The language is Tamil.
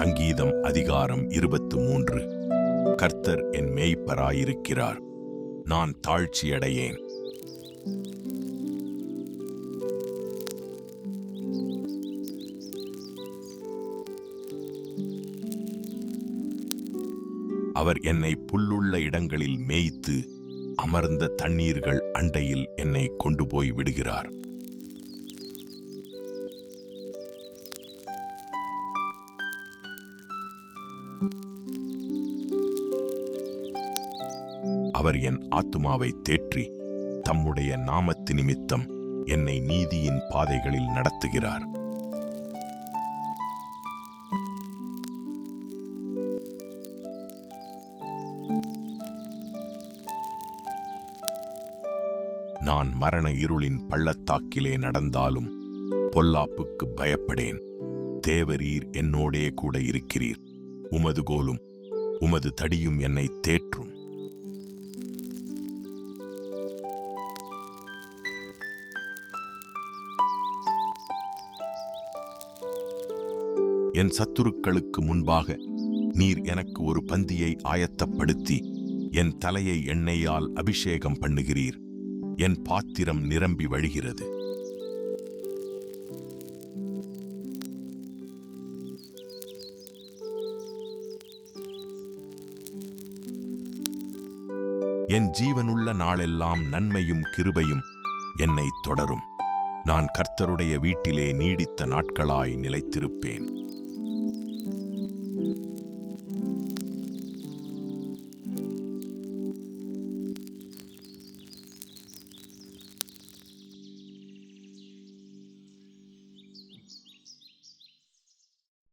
சங்கீதம் அதிகாரம் 23. கர்த்தர் என் மேய்ப்பராயிருக்கிறார், நான் தாழ்ச்சியடையேன். அவர் என்னை புல்லுள்ள இடங்களில் மேய்த்து அமர்ந்த தண்ணீர்கள் அண்டையில் என்னை கொண்டு போய் விடுகிறார். அவர் என் ஆத்துமாவை தேற்றி தம்முடைய நாமத்து நிமித்தம் என்னை நீதியின் பாதைகளில் நடத்துகிறார். நான் மரண இருளின் பள்ளத்தாக்கிலே நடந்தாலும் பொல்லாப்புக்கு பயப்படேன். தேவரீர் என்னோடே கூட இருக்கிறீர். உமது கோலும் உமது தடியும் என்னை தேற்றும். என் சத்துருக்களுக்கு முன்பாக நீர் எனக்கு ஒரு பந்தியை ஆயத்தப்படுத்தி என் தலையை எண்ணெயால் அபிஷேகம் பண்ணுகிறீர். என் பாத்திரம் நிரம்பி வழிகிறது. என் ஜீவனுள்ள நாளெல்லாம் நன்மையும் கிருபையும் என்னை தொடரும். நான் கர்த்தருடைய வீட்டிலே நீடித்த நாட்களாய் நிலைத்திருப்பேன்.